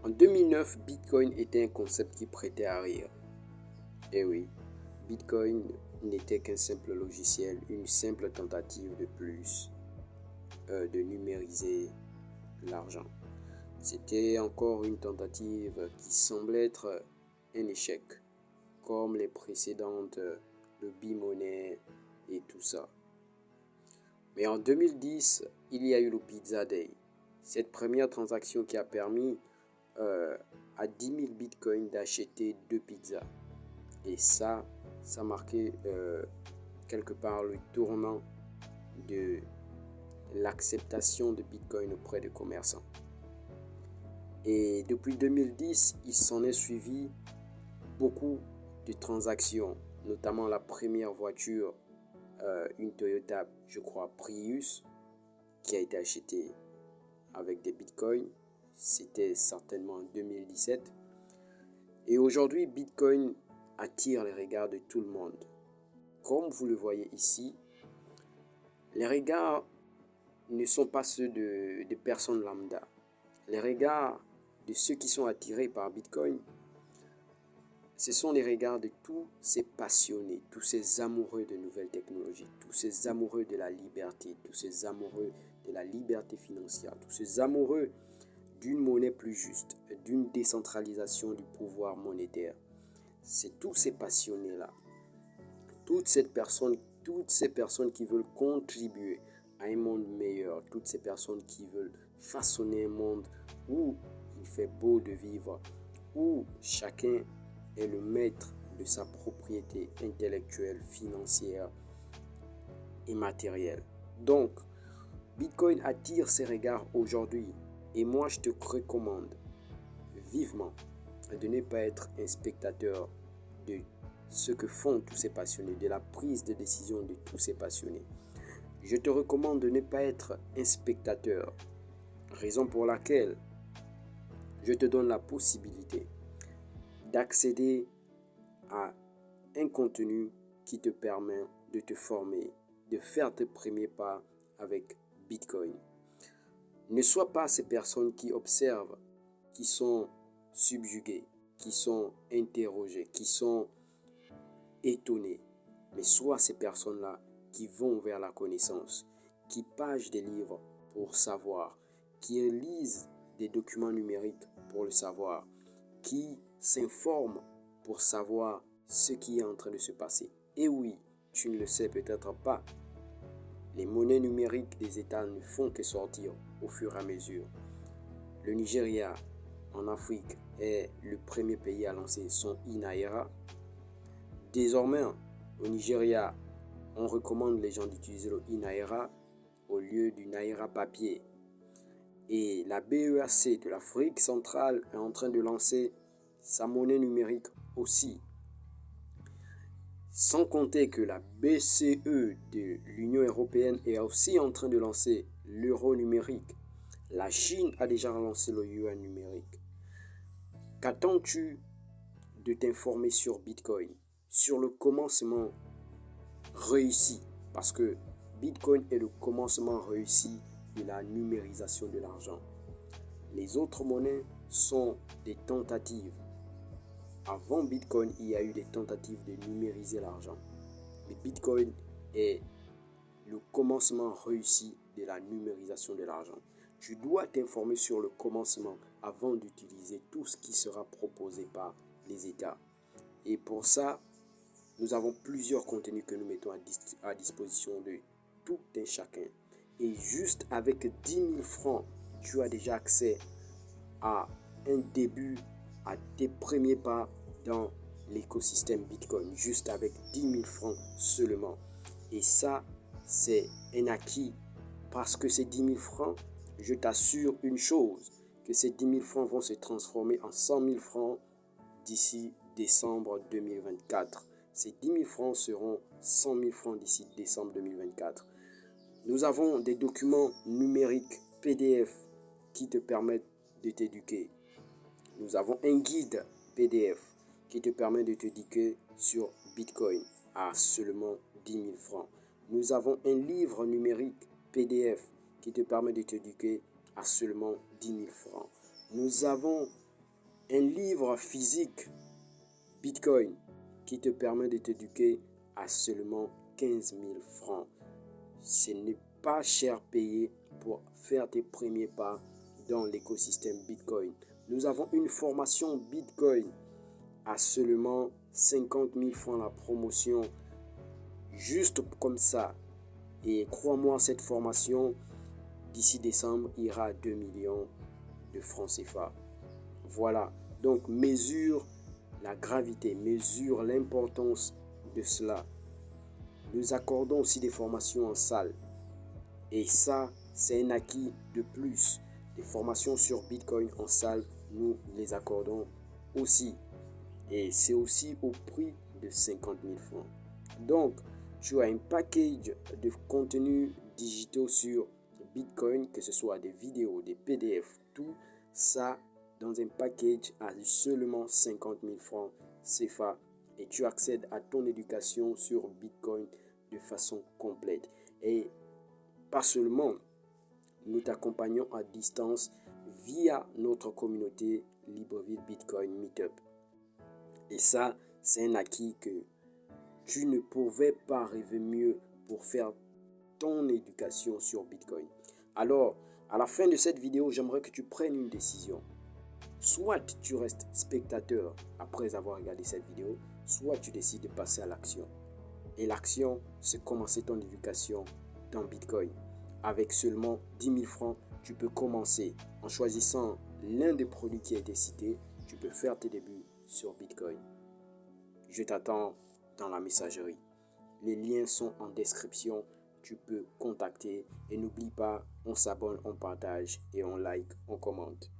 En 2009, Bitcoin était un concept qui prêtait à rire. Eh oui, Bitcoin n'était qu'un simple logiciel, une simple tentative de plus de numériser l'argent. C'était encore une tentative qui semblait être un échec, comme les précédentes, le Bimonnaie et tout ça. Mais en 2010, il y a eu le Pizza Day. Cette première transaction qui a permis à 10 000 bitcoins d'acheter 2 pizzas. Et ça marquait quelque part le tournant de l'acceptation de Bitcoin auprès des commerçants. Et depuis 2010, il s'en est suivi beaucoup de transactions, notamment la première voiture, une Toyota, je crois, Prius, qui a été achetée avec des bitcoins. C'était certainement en 2017. Et aujourd'hui, Bitcoin attire les regards de tout le monde. Comme vous le voyez ici, les regards ne sont pas ceux de personnes lambda. Les regards de ceux qui sont attirés par Bitcoin, ce sont les regards de tous ces passionnés, tous ces amoureux de nouvelles technologies, tous ces amoureux de la liberté, tous ces amoureux de la liberté financière, tous ces amoureux d'une monnaie plus juste, d'une décentralisation du pouvoir monétaire. C'est tous ces passionnés-là, toutes ces personnes qui veulent contribuer à un monde meilleur, toutes ces personnes qui veulent façonner un monde où il fait beau de vivre, où chacun est le maître de sa propriété intellectuelle, financière et matérielle. Donc, Bitcoin attire ses regards aujourd'hui et moi je te recommande vivement de ne pas être un spectateur de ce que font tous ces passionnés, de la prise de décision de tous ces passionnés. Je te recommande de ne pas être un spectateur, raison pour laquelle je te donne la possibilité d'accéder à un contenu qui te permet de te former, de faire tes premiers pas avec Bitcoin. Ne sois pas ces personnes qui observent, qui sont subjuguées, qui sont interrogées, qui sont étonnées, mais sois ces personnes-là qui vont vers la connaissance, qui pagent des livres pour savoir, qui lisent des documents numériques pour le savoir, qui s'informent pour savoir ce qui est en train de se passer. Et oui, tu ne le sais peut-être pas, les monnaies numériques des États ne font que sortir au fur et à mesure. Le Nigeria, en Afrique, est le premier pays à lancer son e-Naira. Désormais, au Nigeria, on recommande les gens d'utiliser le e-Naira au lieu du Naira papier. Et la BEAC de l'Afrique centrale est en train de lancer sa monnaie numérique aussi. Sans compter que la BCE de l'Union européenne est aussi en train de lancer l'euro numérique. La Chine a déjà lancé le yuan numérique. Qu'attends-tu de t'informer sur Bitcoin, sur le commencement réussi? Parce que Bitcoin est le commencement réussi de la numérisation de l'argent. Les autres monnaies sont des tentatives. Avant Bitcoin, il y a eu des tentatives de numériser l'argent. Mais Bitcoin est le commencement réussi de la numérisation de l'argent. Tu dois t'informer sur le commencement avant d'utiliser tout ce qui sera proposé par les États. Et pour ça, nous avons plusieurs contenus que nous mettons à disposition de tout un chacun. Et juste avec 10 000 francs, tu as déjà accès à un début, à tes premiers pas dans l'écosystème Bitcoin, juste avec 10 000 francs seulement. Et ça, c'est un acquis parce que ces 10 000 francs, je t'assure une chose, que ces 10 000 francs vont se transformer en 100 000 francs d'ici décembre 2024. Ces 10 000 francs seront 100 000 francs d'ici décembre 2024. Nous avons des documents numériques PDF qui te permettent de t'éduquer. Nous avons un guide PDF qui te permet de t'éduquer sur Bitcoin à seulement 10 000 francs. Nous avons un livre numérique PDF qui te permet de t'éduquer à seulement 10 000 francs. Nous avons un livre physique Bitcoin qui te permet de t'éduquer à seulement 15 000 francs. Ce n'est pas cher payé pour faire tes premiers pas dans l'écosystème Bitcoin. Nous avons une formation Bitcoin à seulement 50 000 francs la promotion, juste comme ça. Et crois-moi, cette formation, d'ici décembre, ira à 2 millions de francs CFA. Voilà, donc mesure la gravité, mesure l'importance de cela. Nous accordons aussi des formations en salle. Et ça, c'est un acquis de plus. Les formations sur Bitcoin en salle, nous les accordons aussi. Et c'est aussi au prix de 50 000 francs. Donc, tu as un package de contenus digitaux sur Bitcoin, que ce soit des vidéos, des PDF, tout ça dans un package à seulement 50 000 francs CFA. Et tu accèdes à ton éducation sur Bitcoin de façon complète. Et pas seulement, nous t'accompagnons à distance via notre communauté Libreville Bitcoin Meetup. Et ça, c'est un acquis que tu ne pouvais pas rêver mieux pour faire ton éducation sur Bitcoin. Alors, à la fin de cette vidéo, j'aimerais que tu prennes une décision. Soit tu restes spectateur après avoir regardé cette vidéo, soit tu décides de passer à l'action. Et l'action, c'est commencer ton éducation dans Bitcoin. Avec seulement 10 000 francs, tu peux commencer. En choisissant l'un des produits qui a été cité, tu peux faire tes débuts sur Bitcoin. Je t'attends dans la messagerie. Les liens sont en description. Tu peux contacter. Et n'oublie pas, on s'abonne, on partage et on like, on commente.